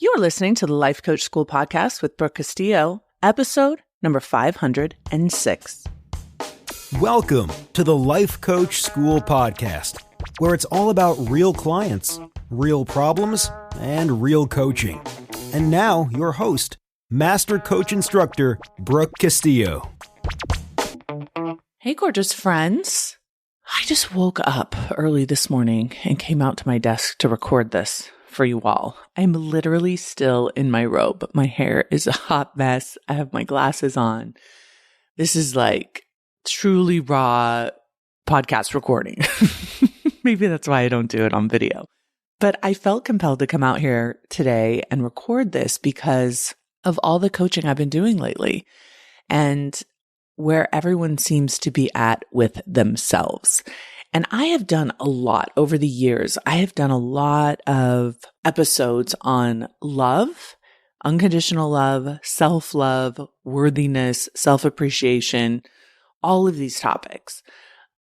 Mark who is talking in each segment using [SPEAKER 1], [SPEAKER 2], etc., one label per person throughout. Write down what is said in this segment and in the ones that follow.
[SPEAKER 1] You are listening to the Life Coach School podcast with Brooke Castillo, episode number 506.
[SPEAKER 2] Welcome to the Life Coach School podcast, where it's all about real clients, real problems, and real coaching. And now, your host, Master Coach Instructor, Brooke Castillo.
[SPEAKER 1] Hey, gorgeous friends. I just woke up early this morning and came out to my desk to record this for you all. I'm literally still in my robe. My hair is a hot mess. I have my glasses on. This is like truly raw podcast recording. Maybe that's why I don't do it on video. But I felt compelled to come out here today and record this because of all the coaching I've been doing lately and where everyone seems to be at with themselves. And I have done a lot over the years. I have done a lot of episodes on love, unconditional love, self-love, worthiness, self-appreciation, all of these topics.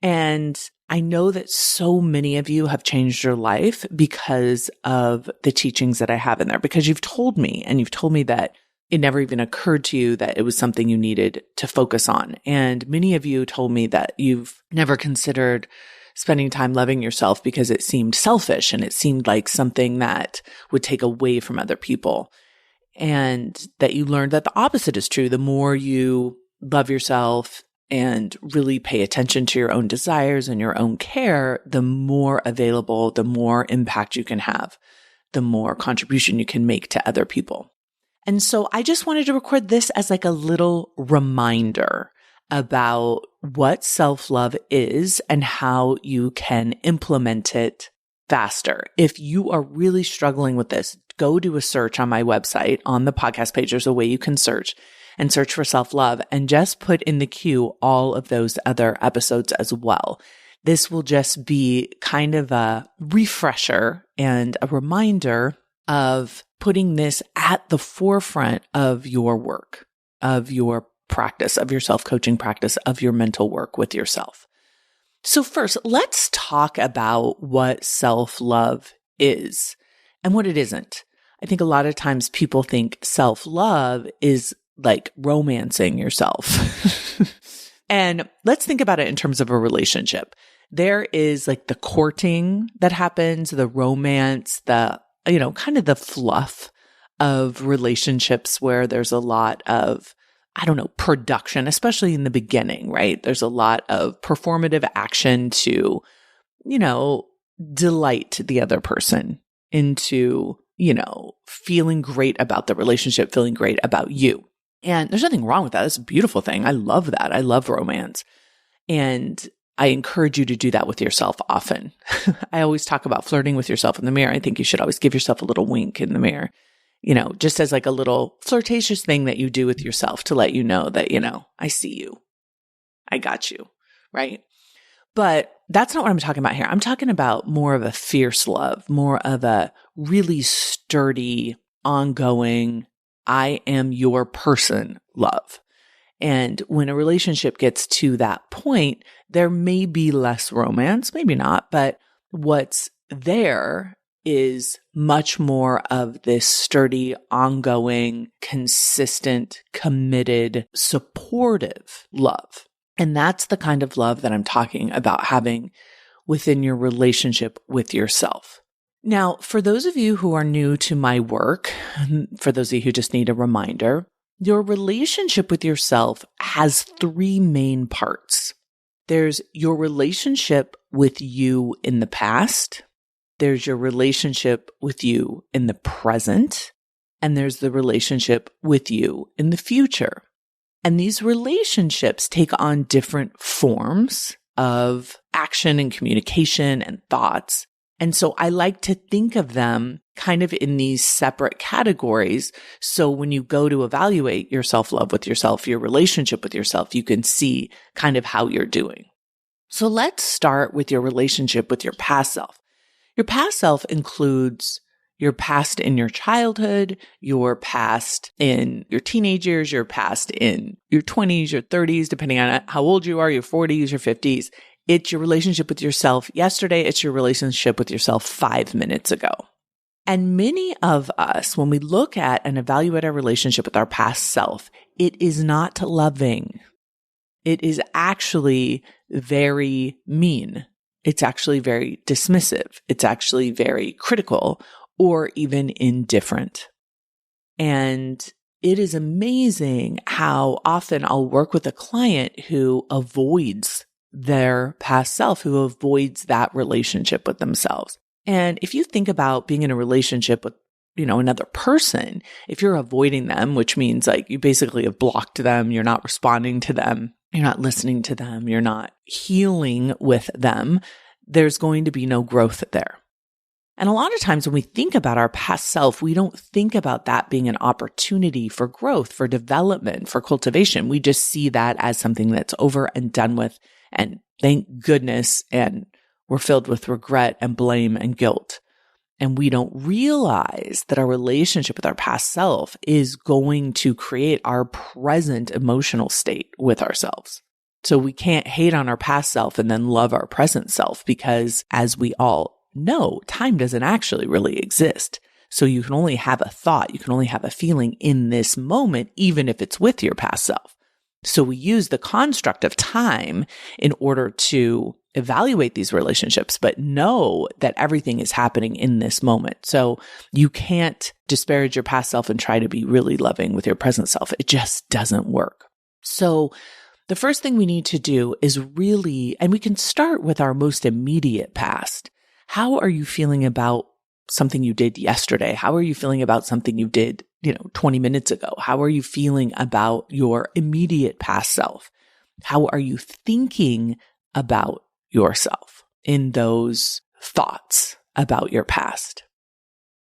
[SPEAKER 1] And I know that so many of you have changed your life because of the teachings that I have in there, because you've told me that it never even occurred to you that it was something you needed to focus on. And many of you told me that you've never considered spending time loving yourself because it seemed selfish and it seemed like something that would take away from other people. And that you learned that the opposite is true. The more you love yourself and really pay attention to your own desires and your own care, the more available, the more impact you can have, the more contribution you can make to other people. And so I just wanted to record this as like a little reminder about what self-love is and how you can implement it faster. If you are really struggling with this, go do a search on my website. On the podcast page, there's a way you can search for self-love and just put in the queue all of those other episodes as well. This will just be kind of a refresher and a reminder of putting this at the forefront of your work, of your practice, of your self-coaching practice, of your mental work with yourself. So first, let's talk about what self-love is and what it isn't. I think a lot of times people think self-love is like romancing yourself. And let's think about it in terms of a relationship. There is like the courting that happens, the romance, the kind of the fluff of relationships where there's a lot of, production, especially in the beginning, right? There's a lot of performative action to, delight the other person into, feeling great about the relationship, feeling great about you. And there's nothing wrong with that. It's a beautiful thing. I love that. I love romance. And I encourage you to do that with yourself often. I always talk about flirting with yourself in the mirror. I think you should always give yourself a little wink in the mirror, just as like a little flirtatious thing that you do with yourself to let you know that, I see you. I got you, right? But that's not what I'm talking about here. I'm talking about more of a fierce love, more of a really sturdy, ongoing, I am your person love. And when a relationship gets to that point, there may be less romance, maybe not, but what's there is much more of this sturdy, ongoing, consistent, committed, supportive love. And that's the kind of love that I'm talking about having within your relationship with yourself. Now, for those of you who are new to my work, for those of you who just need a reminder, your relationship with yourself has three main parts. There's your relationship with you in the past, there's your relationship with you in the present, and there's the relationship with you in the future. And these relationships take on different forms of action and communication and thoughts. And so I like to think of them kind of in these separate categories. So when you go to evaluate your self-love with yourself, your relationship with yourself, you can see kind of how you're doing. So let's start with your relationship with your past self. Your past self includes your past in your childhood, your past in your teenage years, your past in your 20s, your 30s, depending on how old you are, your 40s, your 50s. It's your relationship with yourself yesterday. It's your relationship with yourself 5 minutes ago. And many of us, when we look at and evaluate our relationship with our past self, it is not loving. It is actually very mean. It's actually very dismissive. It's actually very critical or even indifferent. And it is amazing how often I'll work with a client who avoids their past self, who avoids that relationship with themselves. And if you think about being in a relationship with, another person, if you're avoiding them, which means like you basically have blocked them, you're not responding to them, you're not listening to them, you're not healing with them, there's going to be no growth there. And a lot of times when we think about our past self, we don't think about that being an opportunity for growth, for development, for cultivation. We just see that as something that's over and done with. And thank goodness. And we're filled with regret and blame and guilt. And we don't realize that our relationship with our past self is going to create our present emotional state with ourselves. So we can't hate on our past self and then love our present self because, as we all know, time doesn't actually really exist. So you can only have a thought, you can only have a feeling in this moment, even if it's with your past self. So we use the construct of time in order to evaluate these relationships, but know that everything is happening in this moment. So you can't disparage your past self and try to be really loving with your present self. It just doesn't work. So the first thing we need to do is really, and we can start with our most immediate past. How are you feeling about something you did yesterday? How are you feeling about something you did, 20 minutes ago? How are you feeling about your immediate past self? How are you thinking about yourself in those thoughts about your past?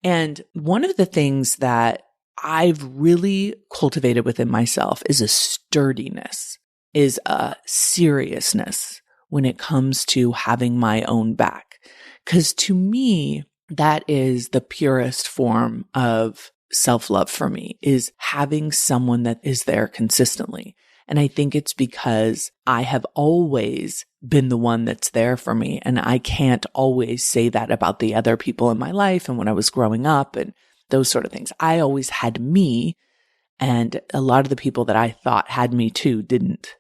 [SPEAKER 1] And one of the things that I've really cultivated within myself is a sturdiness, is a seriousness when it comes to having my own back. Because to me, that is the purest form of self-love for me, is having someone that is there consistently. And I think it's because I have always been the one that's there for me. And I can't always say that about the other people in my life and when I was growing up and those sort of things. I always had me, and a lot of the people that I thought had me too didn't.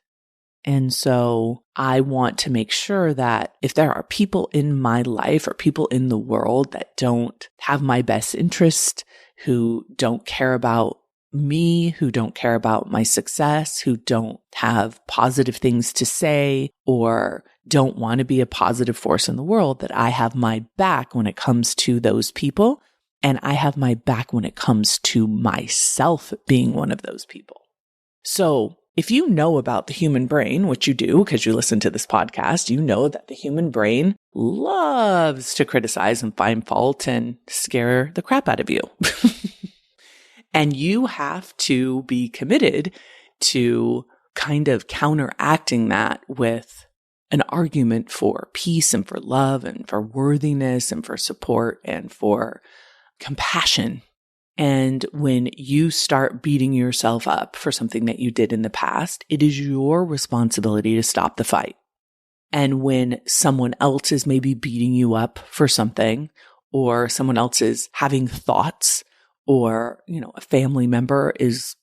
[SPEAKER 1] And so I want to make sure that if there are people in my life or people in the world that don't have my best interest, who don't care about me, who don't care about my success, who don't have positive things to say, or don't want to be a positive force in the world, that I have my back when it comes to those people. And I have my back when it comes to myself being one of those people. So if you know about the human brain, which you do because you listen to this podcast, you know that the human brain loves to criticize and find fault and scare the crap out of you. And you have to be committed to kind of counteracting that with an argument for peace and for love and for worthiness and for support and for compassion. And when you start beating yourself up for something that you did in the past, it is your responsibility to stop the fight. And when someone else is maybe beating you up for something, or someone else is having thoughts, or, a family member is,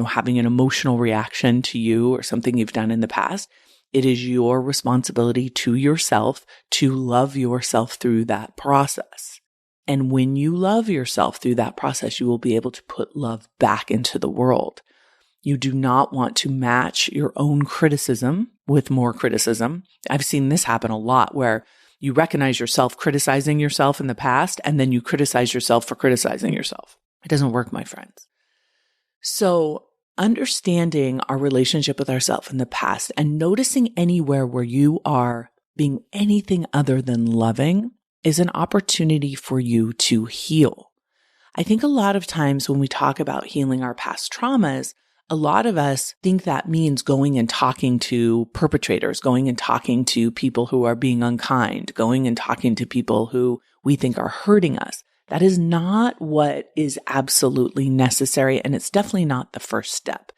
[SPEAKER 1] having an emotional reaction to you or something you've done in the past, it is your responsibility to yourself to love yourself through that process. And when you love yourself through that process, you will be able to put love back into the world. You do not want to match your own criticism with more criticism. I've seen this happen a lot where you recognize yourself criticizing yourself in the past, and then you criticize yourself for criticizing yourself. It doesn't work, my friends. So understanding our relationship with ourselves in the past and noticing anywhere where you are being anything other than loving is an opportunity for you to heal. I think a lot of times when we talk about healing our past traumas, a lot of us think that means going and talking to perpetrators, going and talking to people who are being unkind, going and talking to people who we think are hurting us. That is not what is absolutely necessary, and it's definitely not the first step.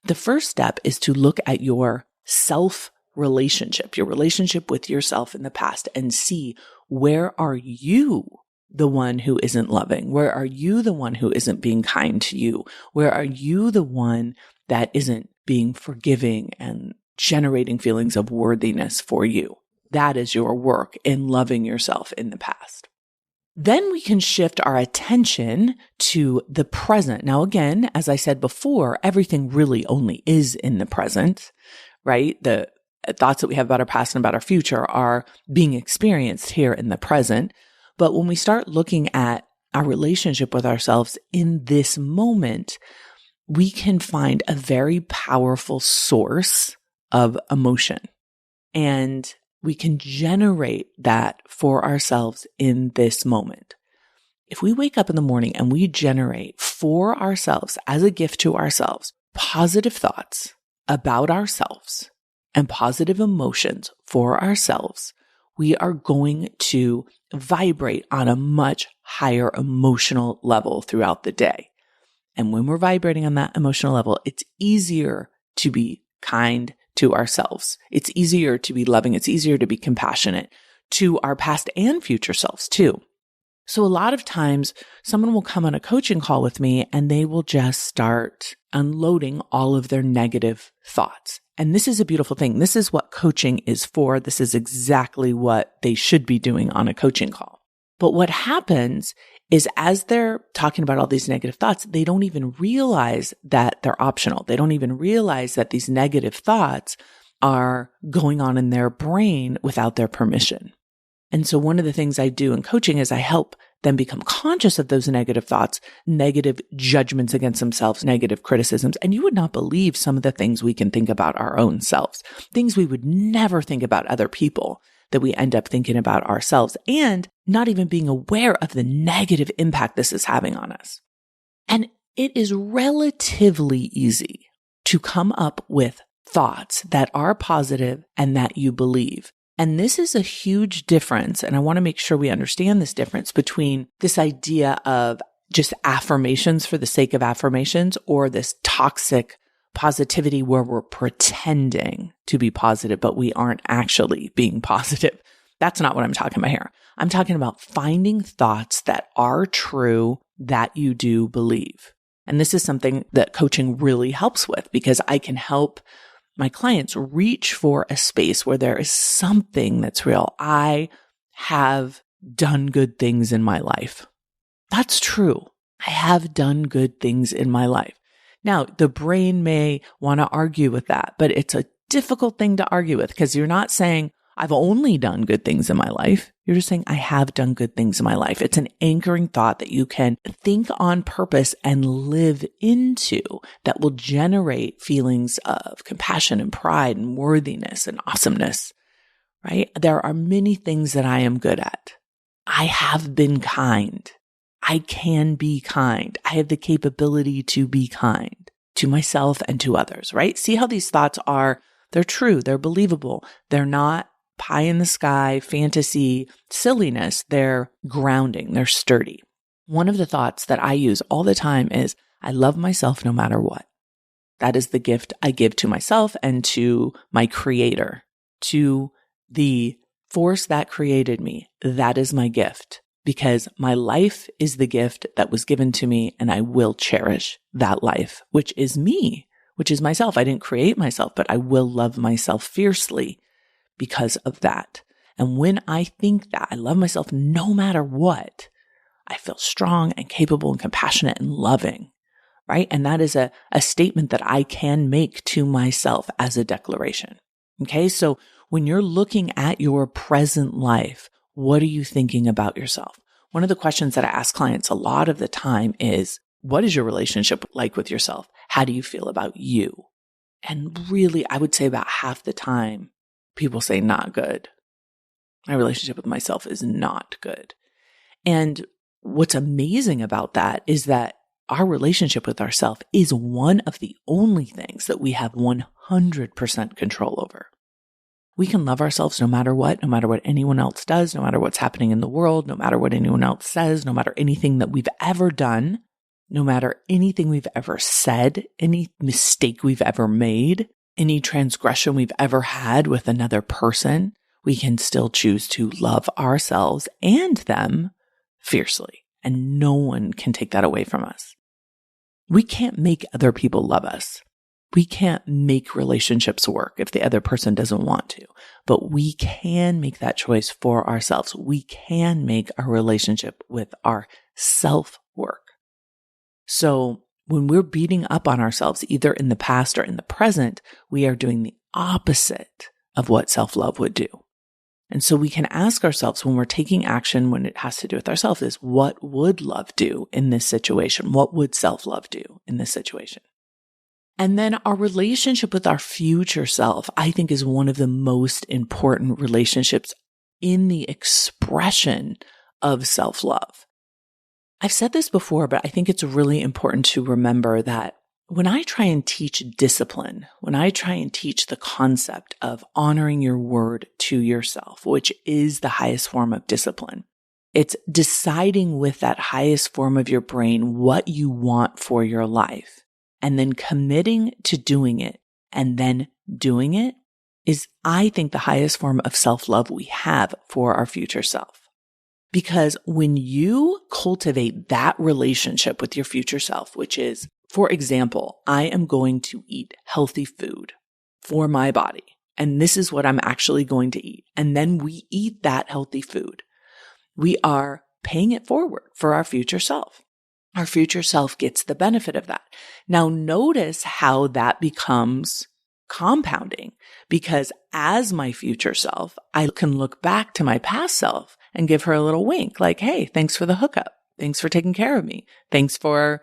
[SPEAKER 1] The first step is to look at your self-relationship, your relationship with yourself in the past, and see, where are you the one who isn't loving? Where are you the one who isn't being kind to you? Where are you the one that isn't being forgiving and generating feelings of worthiness for you? That is your work in loving yourself in the past. Then we can shift our attention to the present. Now, again, as I said before, everything really only is in the present, right? The thoughts that we have about our past and about our future are being experienced here in the present. But when we start looking at our relationship with ourselves in this moment, we can find a very powerful source of emotion. And we can generate that for ourselves in this moment. If we wake up in the morning and we generate for ourselves, as a gift to ourselves, positive thoughts about ourselves and positive emotions for ourselves, we are going to vibrate on a much higher emotional level throughout the day. And when we're vibrating on that emotional level, it's easier to be kind to ourselves. It's easier to be loving. It's easier to be compassionate to our past and future selves too. So a lot of times someone will come on a coaching call with me and they will just start unloading all of their negative thoughts. And this is a beautiful thing. This is what coaching is for. This is exactly what they should be doing on a coaching call. But what happens is as they're talking about all these negative thoughts, they don't even realize that they're optional. They don't even realize that these negative thoughts are going on in their brain without their permission. And so one of the things I do in coaching is I help them become conscious of those negative thoughts, negative judgments against themselves, negative criticisms. And you would not believe some of the things we can think about our own selves, things we would never think about other people, that we end up thinking about ourselves and not even being aware of the negative impact this is having on us. And it is relatively easy to come up with thoughts that are positive and that you believe. And this is a huge difference. And I want to make sure we understand this difference between this idea of just affirmations for the sake of affirmations or this toxic positivity where we're pretending to be positive, but we aren't actually being positive. That's not what I'm talking about here. I'm talking about finding thoughts that are true that you do believe. And this is something that coaching really helps with because I can help my clients reach for a space where there is something that's real. I have done good things in my life. That's true. I have done good things in my life. Now, the brain may want to argue with that, but it's a difficult thing to argue with because you're not saying, I've only done good things in my life. You're just saying, I have done good things in my life. It's an anchoring thought that you can think on purpose and live into that will generate feelings of compassion and pride and worthiness and awesomeness, right? There are many things that I am good at. I have been kind. I can be kind. I have the capability to be kind to myself and to others, right? See how these thoughts are, they're true, they're believable. They're not pie in the sky, fantasy, silliness. They're grounding, they're sturdy. One of the thoughts that I use all the time is, I love myself no matter what. That is the gift I give to myself and to my creator, to the force that created me. That is my gift. Because my life is the gift that was given to me and I will cherish that life, which is me, which is myself. I didn't create myself, but I will love myself fiercely because of that. And when I think that I love myself no matter what, I feel strong and capable and compassionate and loving, right? And that is a statement that I can make to myself as a declaration. Okay. So when you're looking at your present life, what are you thinking about yourself? One of the questions that I ask clients a lot of the time is, what is your relationship like with yourself? How do you feel about you? And really, I would say about half the time, people say not good. My relationship with myself is not good. And what's amazing about that is that our relationship with ourselves is one of the only things that we have 100% control over. We can love ourselves no matter what anyone else does, no matter what's happening in the world, no matter what anyone else says, no matter anything that we've ever done, no matter anything we've ever said, any mistake we've ever made, any transgression we've ever had with another person, we can still choose to love ourselves and them fiercely, and no one can take that away from us. We can't make other people love us. We can't make relationships work if the other person doesn't want to, but we can make that choice for ourselves. We can make our relationship with our self work. So when we're beating up on ourselves, either in the past or in the present, we are doing the opposite of what self-love would do. And so we can ask ourselves when we're taking action, when it has to do with ourselves, is what would love do in this situation? What would self-love do in this situation? And then our relationship with our future self, I think, is one of the most important relationships in the expression of self-love. I've said this before, but I think it's really important to remember that when I try and teach discipline, when I try and teach the concept of honoring your word to yourself, which is the highest form of discipline, it's deciding with that highest form of your brain what you want for your life and then committing to doing it and then doing it is, I think, the highest form of self-love we have for our future self. Because when you cultivate that relationship with your future self, which is, for example, I am going to eat healthy food for my body, and this is what I'm actually going to eat. And then we eat that healthy food. We are paying it forward for our future self. Our future self gets the benefit of that. Now notice how that becomes compounding, because as my future self, I can look back to my past self and give her a little wink like, hey, thanks for the hookup. Thanks for taking care of me. Thanks for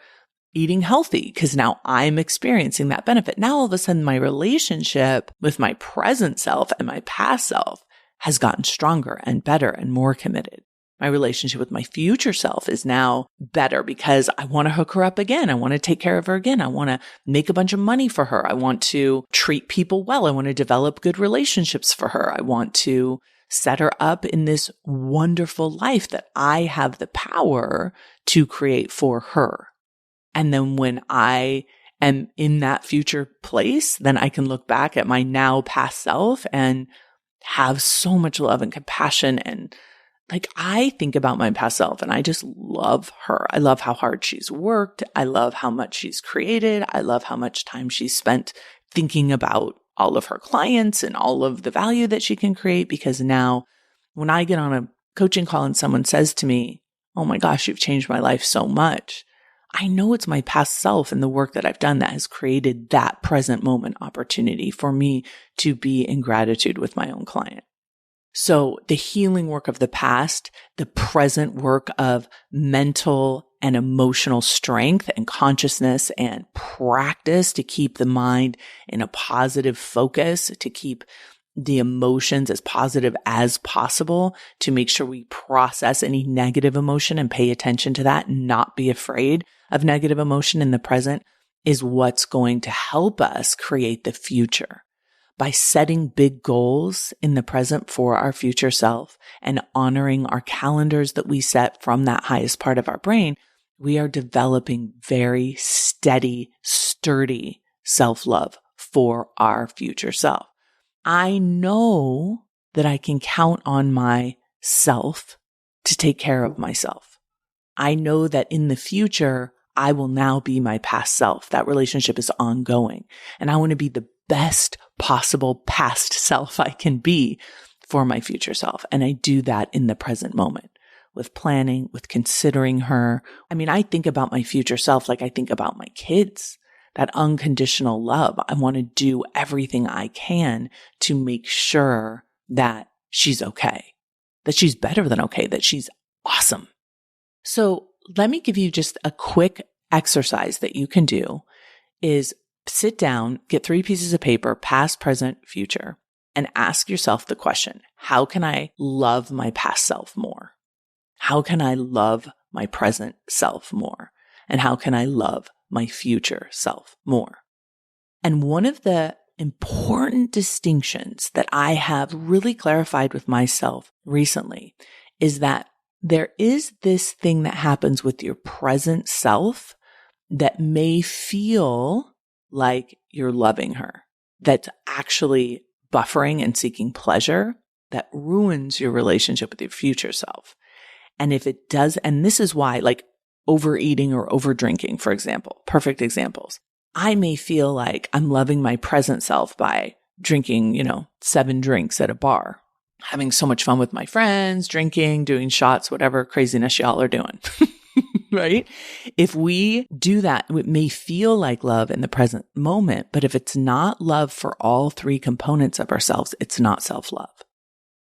[SPEAKER 1] eating healthy, because now I'm experiencing that benefit. Now all of a sudden my relationship with my present self and my past self has gotten stronger and better and more committed. My relationship with my future self is now better because I want to hook her up again. I want to take care of her again. I want to make a bunch of money for her. I want to treat people well. I want to develop good relationships for her. I want to set her up in this wonderful life that I have the power to create for her. And then when I am in that future place, then I can look back at my now past self and have so much love and compassion. And like, I think about my past self and I just love her. I love how hard she's worked. I love how much she's created. I love how much time she's spent thinking about all of her clients and all of the value that she can create. Because now when I get on a coaching call and someone says to me, oh my gosh, you've changed my life so much, I know it's my past self and the work that I've done that has created that present moment opportunity for me to be in gratitude with my own client. So the healing work of the past, the present work of mental and emotional strength and consciousness and practice to keep the mind in a positive focus, to keep the emotions as positive as possible, to make sure we process any negative emotion and pay attention to that and not be afraid of negative emotion in the present, is what's going to help us create the future. By setting big goals in the present for our future self and honoring our calendars that we set from that highest part of our brain, we are developing very steady, sturdy self-love for our future self. I know that I can count on myself to take care of myself. I know that in the future, I will now be my past self. That relationship is ongoing. And I want to be the best possible past self I can be for my future self. And I do that in the present moment with planning, with considering her. I mean, I think about my future self like I think about my kids, that unconditional love. I want to do everything I can to make sure that she's okay, that she's better than okay, that she's awesome. So let me give you just a quick exercise that you can do is sit down, get 3 pieces of paper, past, present, future, and ask yourself the question, how can I love my past self more? How can I love my present self more? And how can I love my future self more? And one of the important distinctions that I have really clarified with myself recently is that there is this thing that happens with your present self that may feel like you're loving her, that's actually buffering and seeking pleasure, that ruins your relationship with your future self. And if it does, and this is why, like overeating or over drinking, for example, perfect examples. I may feel like I'm loving my present self by drinking, 7 drinks at a bar, having so much fun with my friends, drinking, doing shots, whatever craziness y'all are doing, right? If we do that, it may feel like love in the present moment, but if it's not love for all 3 components of ourselves, it's not self-love.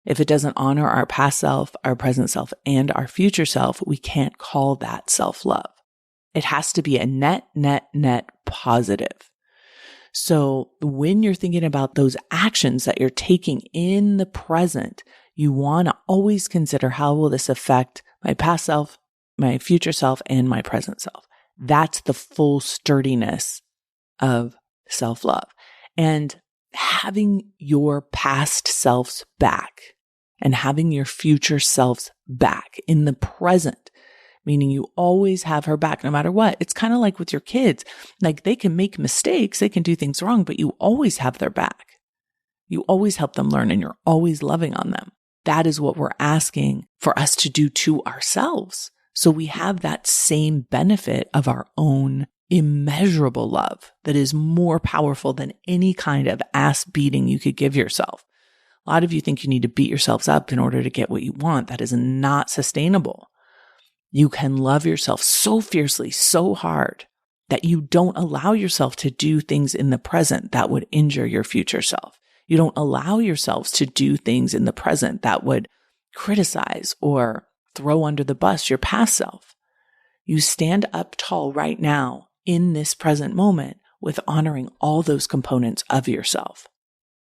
[SPEAKER 1] If it doesn't honor our past self, our present self, and our future self, we can't call that self-love. It has to be a net positive. So when you're thinking about those actions that you're taking in the present, you want to always consider, how will this affect my past self, my future self, and my present self? That's the full sturdiness of self-love. And having your past selves back and having your future selves back in the present, meaning you always have her back no matter what. It's kind of like with your kids. Like, they can make mistakes, they can do things wrong, but you always have their back. You always help them learn and you're always loving on them. That is what we're asking for us to do to ourselves. So we have that same benefit of our own immeasurable love that is more powerful than any kind of ass beating you could give yourself. A lot of you think you need to beat yourselves up in order to get what you want. That is not sustainable. You can love yourself so fiercely, so hard, that you don't allow yourself to do things in the present that would injure your future self. You don't allow yourselves to do things in the present that would criticize or throw under the bus your past self. You stand up tall right now in this present moment with honoring all those components of yourself.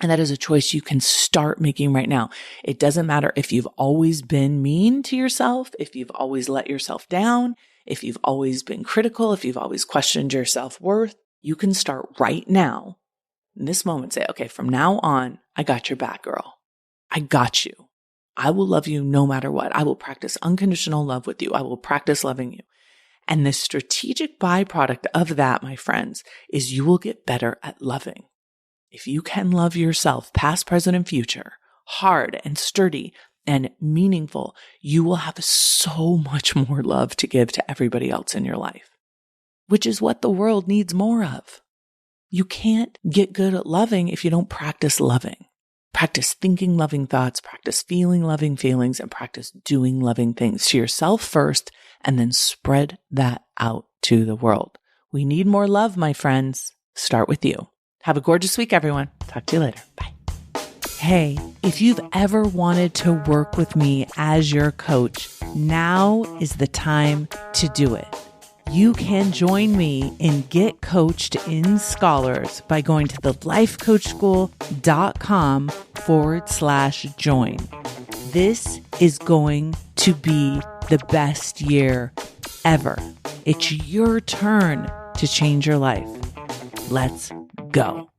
[SPEAKER 1] And that is a choice you can start making right now. It doesn't matter if you've always been mean to yourself, if you've always let yourself down, if you've always been critical, if you've always questioned your self-worth. You can start right now in this moment. Say, okay, from now on, I got your back, girl. I got you. I will love you no matter what. I will practice unconditional love with you. I will practice loving you. And the strategic byproduct of that, my friends, is you will get better at loving. If you can love yourself, past, present, and future, hard and sturdy and meaningful, you will have so much more love to give to everybody else in your life, which is what the world needs more of. You can't get good at loving if you don't practice loving. Practice thinking loving thoughts, practice feeling loving feelings, and practice doing loving things to yourself first, and then spread that out to the world. We need more love, my friends. Start with you. Have a gorgeous week, everyone. Talk to you later. Bye. Hey, if you've ever wanted to work with me as your coach, now is the time to do it. You can join me in Get Coached in Scholars by going to thelifecoachschool.com/join. This is going to be the best year ever. It's your turn to change your life. Let's go.